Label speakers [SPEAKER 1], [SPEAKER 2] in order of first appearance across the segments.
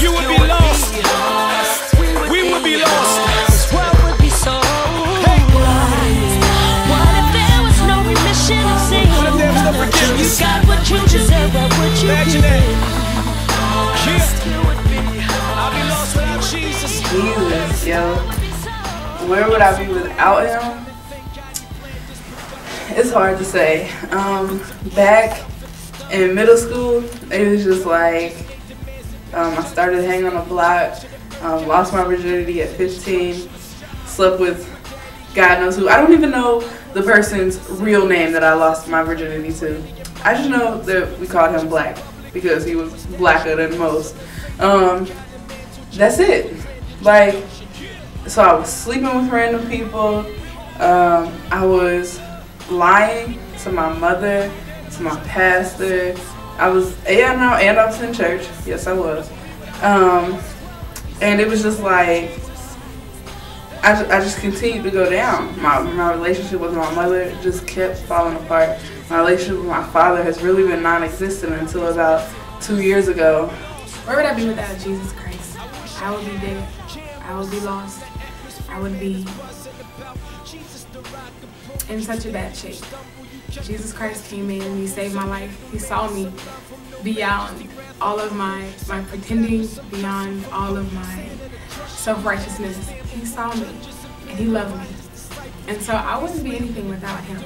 [SPEAKER 1] You would be lost. We would be lost.
[SPEAKER 2] This world would be so lost. What if there was no remission of sin?
[SPEAKER 1] What if there was no forgiveness?
[SPEAKER 2] You got what you deserve, what would you
[SPEAKER 1] Imagine
[SPEAKER 2] do?
[SPEAKER 1] that. I'll be lost without Jesus.
[SPEAKER 3] Jesus, yo. Where would I be without him? It's hard to say. Back in middle school, it was just like, I started hanging on the block, lost my virginity at 15, slept with God knows who. I don't even know the person's real name that I lost my virginity to. I just know that we called him Black because he was blacker than most. That's it. Like, so I was sleeping with random people. I was lying to my mother, to my pastor. I was in church. Yes, I was. And it was just like, I just continued to go down. My relationship with my mother just kept falling apart. My relationship with my father has really been non-existent until about 2 years ago.
[SPEAKER 4] Where would I be without Jesus Christ? I would be dead. I would be lost. I would be in such a bad shape. Jesus Christ came in and he saved my life. He saw me beyond all of my pretending, beyond all of my self-righteousness. He saw me and he loved me. And so I wouldn't be anything without him.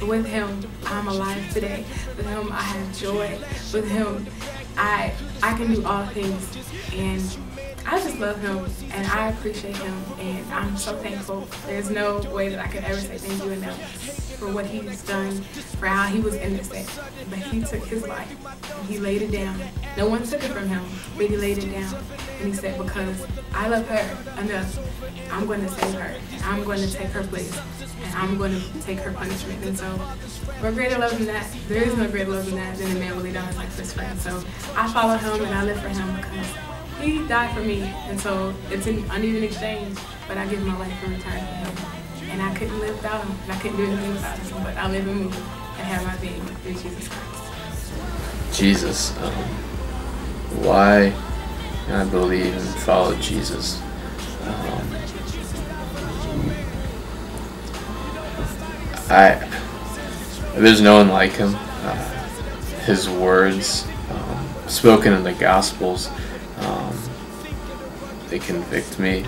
[SPEAKER 4] With him, I'm alive today. With him, I have joy. With him, I can do all things. And I just love him and I appreciate him and I'm so thankful. There's no way that I could ever say thank you enough for what he's done, for how he was innocent. But he took his life and he laid it down. No one took it from him, but he laid it down. And he said, because I love her enough, I'm going to save her. And I'm going to take her place. And I'm going to take her punishment. And so, what greater love than that? There is no greater love than that than a man will lay down his life for his friend. So, I follow him and I live for him because he died for me. And so, it's an uneven exchange, but I give my life in return for him. And I couldn't live without him. And I couldn't do anything without him. But I live and move and have my being through Jesus Christ.
[SPEAKER 5] Jesus. Why I believe and follow Jesus. There's no one like him. His words, spoken in the Gospels, they convict me.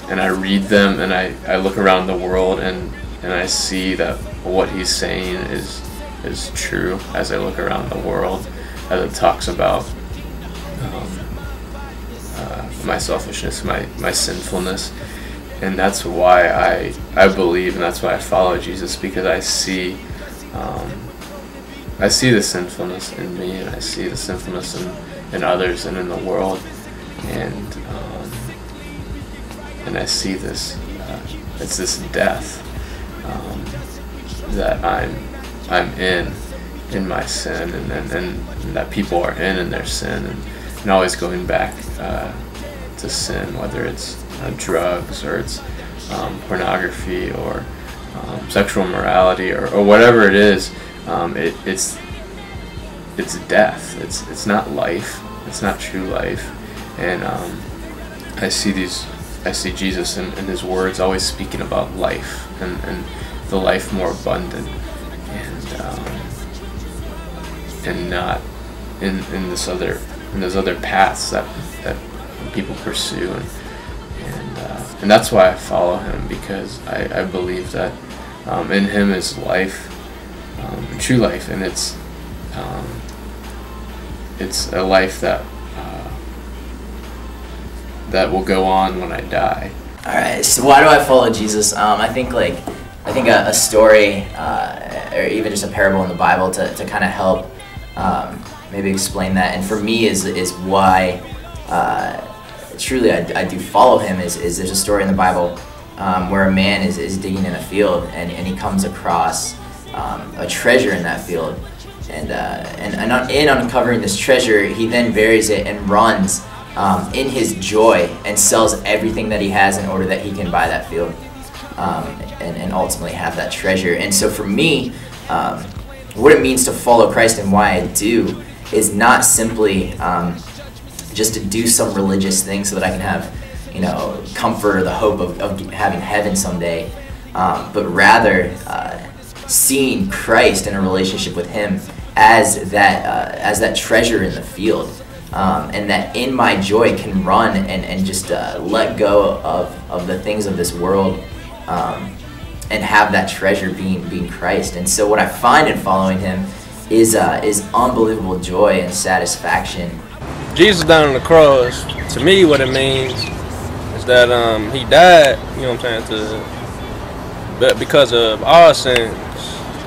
[SPEAKER 5] And I read them, and I look around the world, and I see that what he's saying is true as I look around the world, as it talks about my selfishness, my sinfulness. And that's why I believe, and that's why I follow Jesus, because I see the sinfulness in me, and I see the sinfulness in others and in the world, and I see this, it's this death that I'm in my sin, and that people are in their sin, and always going back to sin, whether it's drugs or it's pornography or sexual immorality or whatever it is. It's death. It's not life. It's not true life. And I see Jesus in his words always speaking about life and the life more abundant, and not in those other paths that people pursue, and that's why I follow him, because I believe that in him is life, true life, and it's a life that will go on when I die.
[SPEAKER 6] All right. So why do I follow Jesus? I think a story or even just a parable in the Bible to kind of help maybe explain that. And for me is why truly I do follow him. Is there's a story in the Bible where a man is digging in a field and he comes across a treasure in that field, and in uncovering this treasure, he then buries it and runs in his joy and sells everything that he has in order that he can buy that field and ultimately have that treasure. And so for me, what it means to follow Christ and why I do is not simply just to do some religious thing so that I can have, you know, comfort or the hope of having heaven someday, but rather seeing Christ in a relationship with Him as that treasure in the field, and that in my joy can run and just let go of the things of this world, and have that treasure being Christ. And so what I find in following Him is unbelievable joy and satisfaction.
[SPEAKER 7] Jesus down on the cross, to me what it means is that He died, you know what I'm saying, but because of our sins.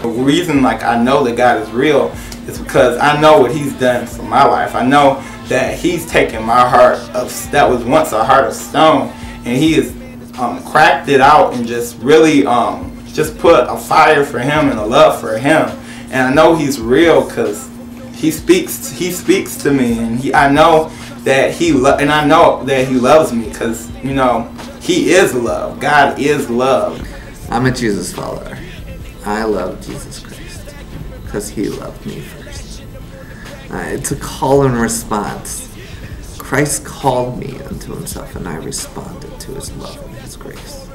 [SPEAKER 8] The reason I know that God is real is because I know what He's done for my life. I know that He's taken my heart that was once a heart of stone, and He has cracked it out and just really just put a fire for Him and a love for Him. And I know He's real because He speaks to me, and I know that He loves me because, you know, He is love. God is love.
[SPEAKER 9] I'm a Jesus follower. I love Jesus Christ because He loved me first. It's a call and response. Christ called me unto Himself, and I responded to His love and His grace.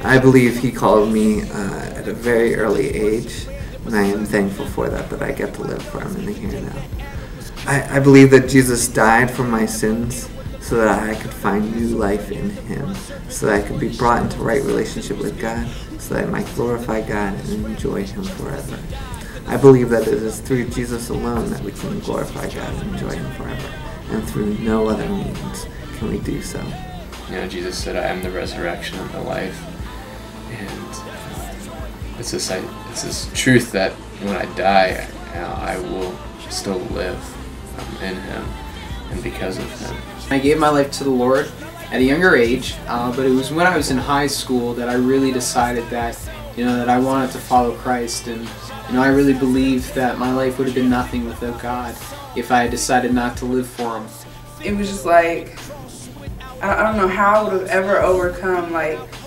[SPEAKER 9] I believe He called me at a very early age, and I am thankful for that I get to live for Him in the here and now. I believe that Jesus died for my sins so that I could find new life in Him, so that I could be brought into right relationship with God, so that I might glorify God and enjoy Him forever. I believe that it is through Jesus alone that we can glorify God and enjoy Him forever, and through no other means can we do so.
[SPEAKER 5] You know, Jesus said, "I am the resurrection and the life," and it's this truth that when I die, I will still live in Him and because of Him.
[SPEAKER 10] I gave my life to the Lord at a younger age, but it was when I was in high school that I really decided that, you know, that I wanted to follow Christ, and, you know, I really believed that my life would have been nothing without God if I had decided not to live for Him.
[SPEAKER 3] It was just like, I don't know how I would have ever overcome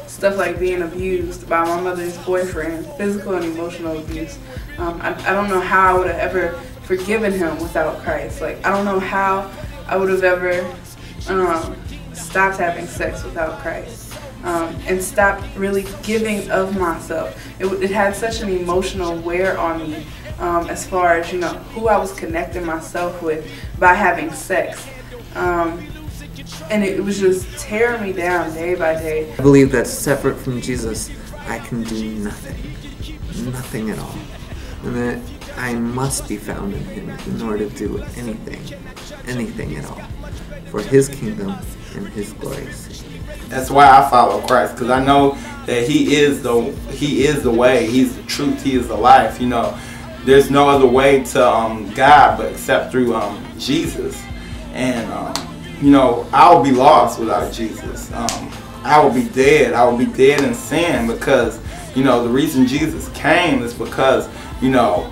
[SPEAKER 3] stuff like being abused by my mother's boyfriend, physical and emotional abuse. I don't know how I would have ever forgiven him without Christ. I don't know how I would have ever stopped having sex without Christ, and stopped really giving of myself. It had such an emotional wear on me, as far as, you know, who I was connecting myself with by having sex. And it was just tearing me down day by day.
[SPEAKER 9] I believe that separate from Jesus, I can do nothing at all. And that I must be found in Him in order to do anything at all, for His kingdom and His glory's sake.
[SPEAKER 8] That's why I follow Christ, because I know that He is the way, He's the truth, He is the life. You know, there's no other way to God but except through Jesus. And you know, I will be lost without Jesus. I will be dead. I will be dead in sin, because, you know, the reason Jesus came is because, you know,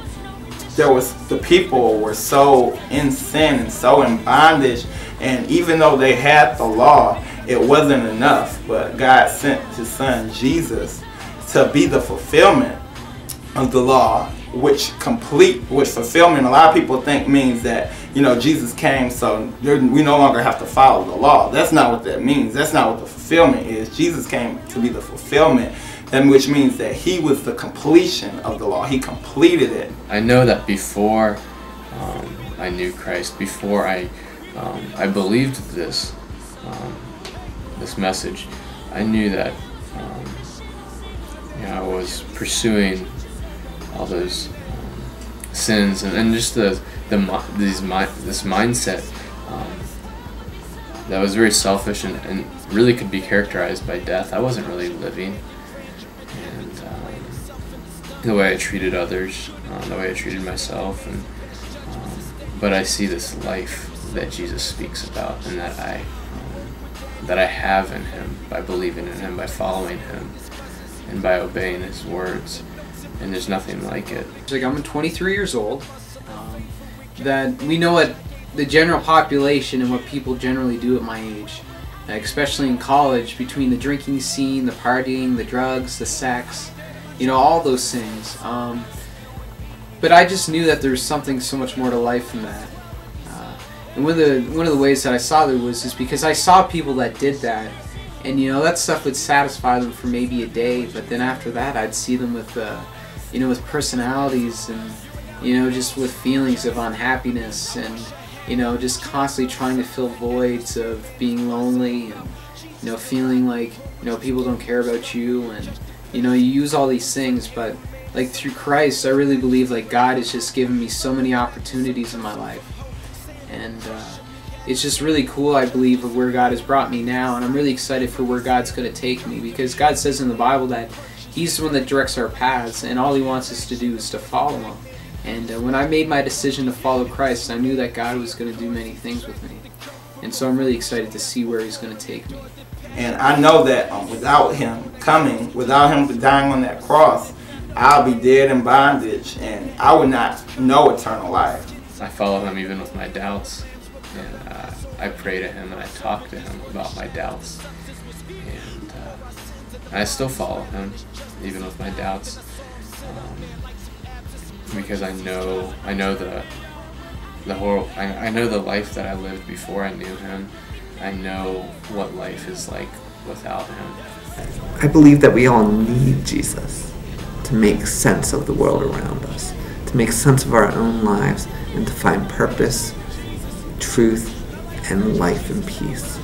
[SPEAKER 8] the people were so in sin and so in bondage, and even though they had the law, it wasn't enough. But God sent His Son Jesus to be the fulfillment of the law, which fulfillment, a lot of people think means that, you know, Jesus came so we no longer have to follow the law. That's not what that means. That's not what the fulfillment is. Jesus came to be the fulfillment, which means that He was the completion of the law. He completed it.
[SPEAKER 5] I know that before I knew Christ, before I believed this message, I knew that you know, I was pursuing all those sins and just this mindset that was very selfish and really could be characterized by death. I wasn't really living, and the way I treated others, the way I treated myself, and but I see this life that Jesus speaks about, and that I have in Him by believing in Him, by following Him, and by obeying His words. And there's nothing like it.
[SPEAKER 10] I'm 23 years old. That we know what the general population and what people generally do at my age, especially in college, between the drinking scene, the partying, the drugs, the sex, you know, all those things. but I just knew that there was something so much more to life than that. And one of the ways that I saw that was just because I saw people that did that, and that stuff would satisfy them for maybe a day, but then after that I'd see them with with personalities and just with feelings of unhappiness and just constantly trying to fill voids of being lonely and feeling like people don't care about you, and you use all these things, but like through Christ I really believe like God has just given me so many opportunities in my life, and it's just really cool, I believe, of where God has brought me now, and I'm really excited for where God's going to take me, because God says in the Bible that He's the one that directs our paths, and all He wants us to do is to follow Him. And when I made my decision to follow Christ, I knew that God was going to do many things with me, and so I'm really excited to see where He's going to take me.
[SPEAKER 8] And I know that without Him coming, without Him dying on that cross, I'll be dead in bondage, and I would not know eternal life.
[SPEAKER 5] I follow Him even with my doubts, and I pray to Him and I talk to Him about my doubts, and I still follow Him even with my doubts, because I know the life that I lived before I knew Him. I know what life is like without Him.
[SPEAKER 9] I believe that we all need Jesus to make sense of the world around us, to make sense of our own lives, and to find purpose, truth, and life and peace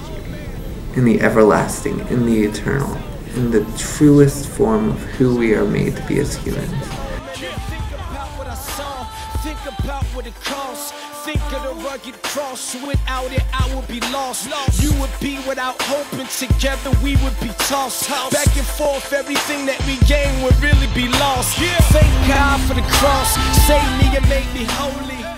[SPEAKER 9] in the everlasting, in the eternal, in the truest form of who we are made to be as humans.
[SPEAKER 1] Think about what it costs. Think of the rugged cross. Without it, I would be lost. You would be without hope, and together we would be tossed. Back and forth, everything that we gain would really be lost. Thank God for the cross. Save me and make me holy.